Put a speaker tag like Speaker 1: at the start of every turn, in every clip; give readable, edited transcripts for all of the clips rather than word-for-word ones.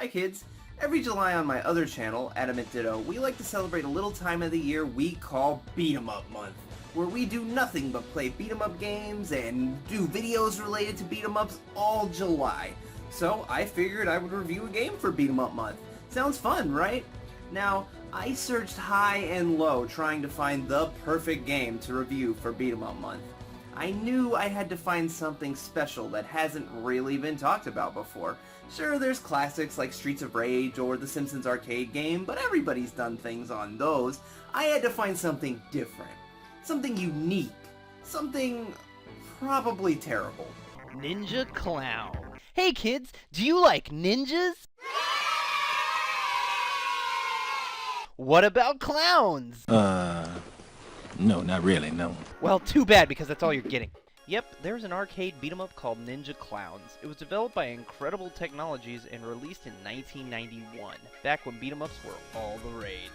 Speaker 1: kids! Every July on my other channel, Adamant Ditto, we like to celebrate a little time of the year we call Beat 'em Up Month, where we do nothing but play beat 'em up games and do videos related to beat 'em ups all July. So I figured I would review a game for Beat 'em Up Month. Sounds fun, right? Now, I searched high and low trying to find the perfect game to review for Beat 'em Up Month. I knew I had to find something special that hasn't really been talked about before. Sure, there's classics like Streets of Rage or the Simpsons arcade game, but everybody's done things on those. I had to find something different. Something unique. Something probably terrible.
Speaker 2: Ninja Clown. Hey kids, do you like ninjas? What about clowns?
Speaker 3: No, not really, no.
Speaker 2: Well, too bad, because that's all you're getting. Yep, there's an arcade beat-em-up called Ninja Clowns. It was developed by Incredible Technologies and released in 1991, back when beat-em-ups were all the rage.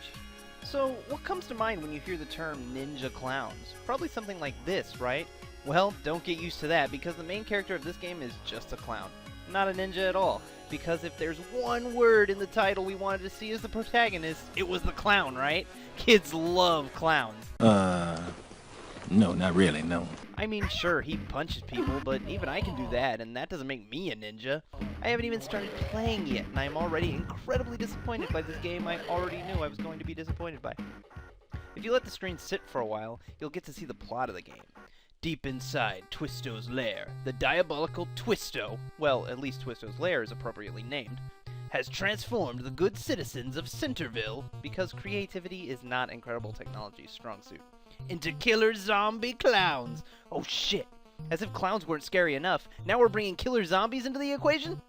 Speaker 2: So, what comes to mind when you hear the term Ninja Clowns? Probably something like this, right? Well, don't get used to that, because the main character of this game is just a clown. Not a ninja at all, because if there's one word in the title we wanted to see as the protagonist, it was the clown, right? Kids love clowns.
Speaker 3: No, not really, no.
Speaker 2: I mean, sure, he punches people, but even I can do that, and that doesn't make me a ninja. I haven't even started playing yet, and I'm already incredibly disappointed by this game I already knew I was going to be disappointed by. If you let the screen sit for a while, you'll get to see the plot of the game. Deep inside Twisto's lair, the diabolical Twisto, well, at least Twisto's lair is appropriately named, has transformed the good citizens of Centerville, because creativity is not Incredible Technology's strong suit, into killer zombie clowns. Oh shit, as if clowns weren't scary enough, now we're bringing killer zombies into the equation?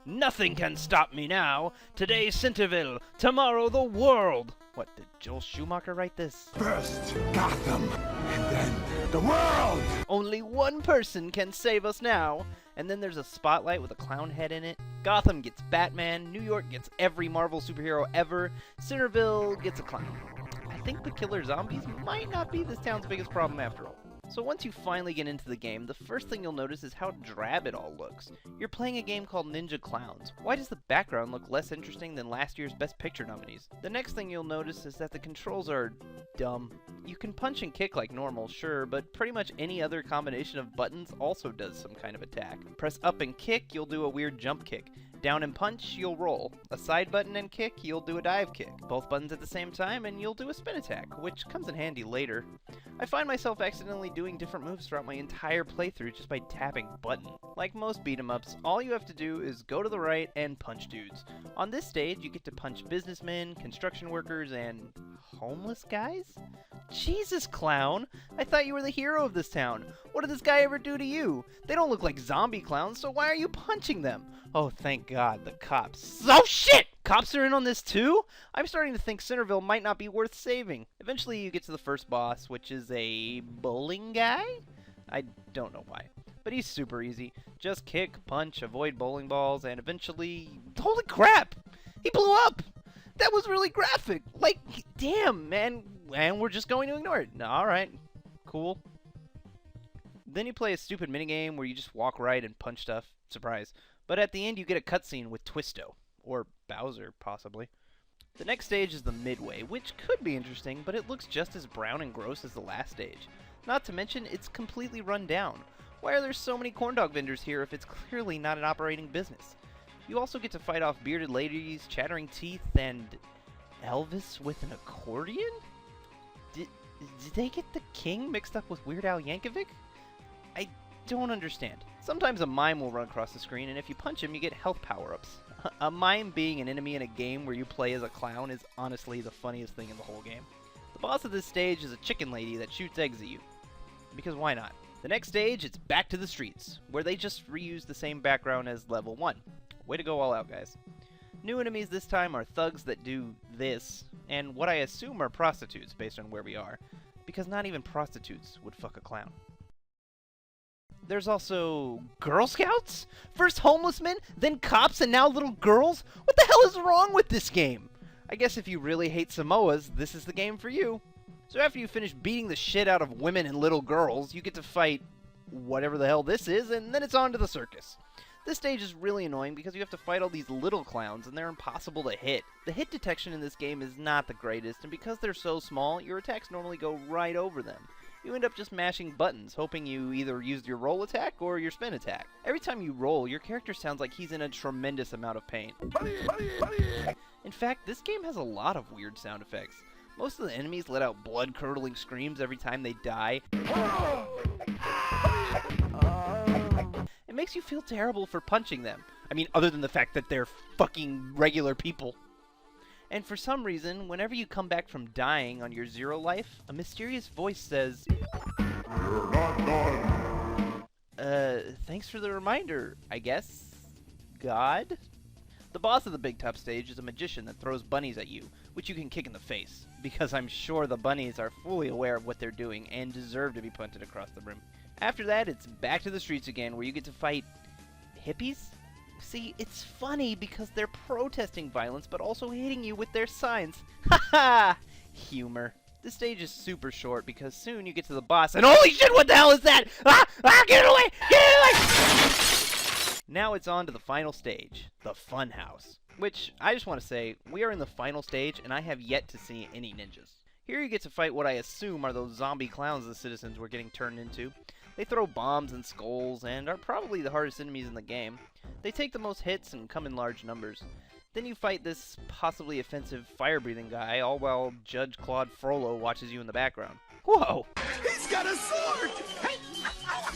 Speaker 2: Nothing can stop me now. Today Centerville, tomorrow the world. What, did Joel Schumacher write this?
Speaker 4: First Gotham, and then the world!
Speaker 2: Only one person can save us now. And then there's a spotlight with a clown head in it. Gotham gets Batman, New York gets every Marvel superhero ever, Centerville gets a clown. I think the killer zombies might not be this town's biggest problem after all. So once you finally get into the game, the first thing you'll notice is how drab it all looks. You're playing a game called Ninja Clowns. Why does the background look less interesting than last year's Best Picture nominees? The next thing you'll notice is that the controls are dumb. You can punch and kick like normal, sure, but pretty much any other combination of buttons also does some kind of attack. Press up and kick, you'll do a weird jump kick. Down and punch, you'll roll. A side button and kick, you'll do a dive kick. Both buttons at the same time, and you'll do a spin attack, which comes in handy later. I find myself accidentally doing different moves throughout my entire playthrough just by tapping button. Like most beat-em-ups, all you have to do is go to the right and punch dudes. On this stage, you get to punch businessmen, construction workers, and homeless guys? Jesus, clown! I thought you were the hero of this town. What did this guy ever do to you? They don't look like zombie clowns, so why are you punching them? Oh, thank God, the cops. Oh, shit! Cops are in on this too? I'm starting to think Centerville might not be worth saving. Eventually you get to the first boss, which is a bowling guy? I don't know why. But he's super easy. Just kick, punch, avoid bowling balls, and eventually... Holy crap! He blew up! That was really graphic! Like, damn, man. And we're just going to ignore it. Alright, cool. Then you play a stupid minigame where you just walk right and punch stuff. Surprise. But at the end you get a cutscene with Twisto. Or Bowser, possibly. The next stage is the Midway, which could be interesting, but it looks just as brown and gross as the last stage. Not to mention, it's completely run down. Why are there so many corn dog vendors here if it's clearly not an operating business? You also get to fight off bearded ladies, chattering teeth, and Elvis with an accordion? Did they get the king mixed up with Weird Al Yankovic? I don't understand. Sometimes a mime will run across the screen, and if you punch him, you get health power-ups. A mime being an enemy in a game where you play as a clown is honestly the funniest thing in the whole game. The boss of this stage is a chicken lady that shoots eggs at you. Because why not? The next stage, it's back to the streets, where they just reuse the same background as level 1. Way to go all out, guys. New enemies this time are thugs that do this, and what I assume are prostitutes based on where we are, because not even prostitutes would fuck a clown. There's also Girl Scouts? First homeless men, then cops, and now little girls? What the hell is wrong with this game? I guess if you really hate Samoas, this is the game for you. So after you finish beating the shit out of women and little girls, you get to fight whatever the hell this is, and then it's on to the circus. This stage is really annoying because you have to fight all these little clowns and they're impossible to hit. The hit detection in this game is not the greatest, and because they're so small, your attacks normally go right over them. You end up just mashing buttons, hoping you either used your roll attack or your spin attack. Every time you roll, your character sounds like he's in a tremendous amount of pain. In fact, this game has a lot of weird sound effects. Most of the enemies let out blood-curdling screams every time they die. It makes you feel terrible for punching them. I mean, other than the fact that they're fucking regular people. And for some reason, whenever you come back from dying on your 0 life, a mysterious voice says, "You're not done." Thanks for the reminder, I guess. God? The boss of the big top stage is a magician that throws bunnies at you, which you can kick in the face, because I'm sure the bunnies are fully aware of what they're doing and deserve to be punted across the room. After that, it's back to the streets again, where you get to fight hippies? See, it's funny because they're protesting violence, but also hitting you with their signs. Haha! Humor. This stage is super short because soon you get to the boss, and holy shit, what the hell is that? Ah! Ah! Get it away! Get it away! Now it's on to the final stage, the Fun House. Which, I just want to say, we are in the final stage, and I have yet to see any ninjas. Here you get to fight what I assume are those zombie clowns the citizens were getting turned into. They throw bombs and skulls, and are probably the hardest enemies in the game. They take the most hits and come in large numbers. Then you fight this possibly offensive fire-breathing guy, all while Judge Claude Frollo watches you in the background. Whoa!
Speaker 4: He's got a sword! Hey,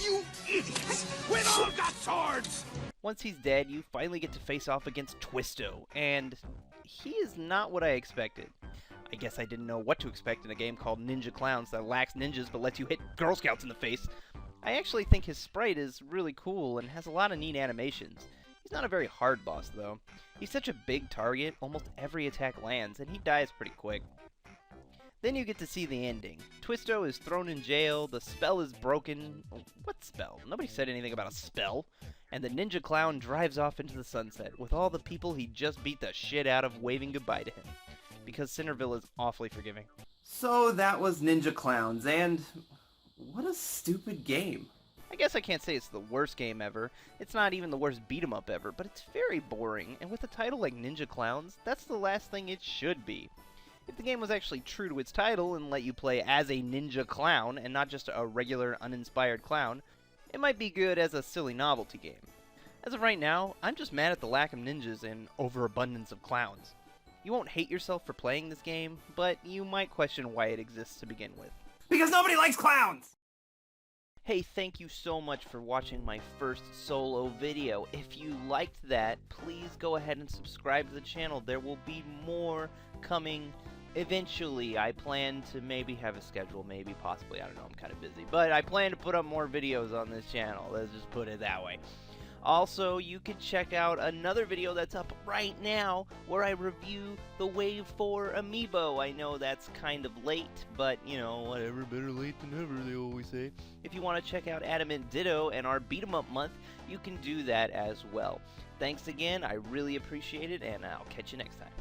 Speaker 4: you idiots! We've all got swords!
Speaker 2: Once he's dead, you finally get to face off against Twisto, and he is not what I expected. I guess I didn't know what to expect in a game called Ninja Clowns that lacks ninjas but lets you hit Girl Scouts in the face. I actually think his sprite is really cool and has a lot of neat animations. He's not a very hard boss, though. He's such a big target, almost every attack lands, and he dies pretty quick. Then you get to see the ending. Twisto is thrown in jail, the spell is broken. What spell? Nobody said anything about a spell. And the ninja clown drives off into the sunset, with all the people he just beat the shit out of waving goodbye to him. Because Centerville is awfully forgiving.
Speaker 1: So that was Ninja Clowns, and what a stupid game.
Speaker 2: I guess I can't say it's the worst game ever. It's not even the worst beat-em-up ever, but it's very boring, and with a title like Ninja Clowns, that's the last thing it should be. If the game was actually true to its title and let you play as a ninja clown and not just a regular uninspired clown, it might be good as a silly novelty game. As of right now, I'm just mad at the lack of ninjas and overabundance of clowns. You won't hate yourself for playing this game, but you might question why it exists to begin with.
Speaker 1: Because nobody likes clowns!
Speaker 2: Hey, thank you so much for watching my first solo video. If you liked that, please go ahead and subscribe to the channel. There will be more coming eventually. I plan to maybe have a schedule, maybe, possibly, I don't know, I'm kind of busy. But I plan to put up more videos on this channel, let's just put it that way. Also, you can check out another video that's up right now where I review the Wave 4 amiibo. I know that's kind of late, but, you know, whatever, better late than never, they always say. If you want to check out Adamant Ditto and our Beat 'em Up month, you can do that as well. Thanks again, I really appreciate it, and I'll catch you next time.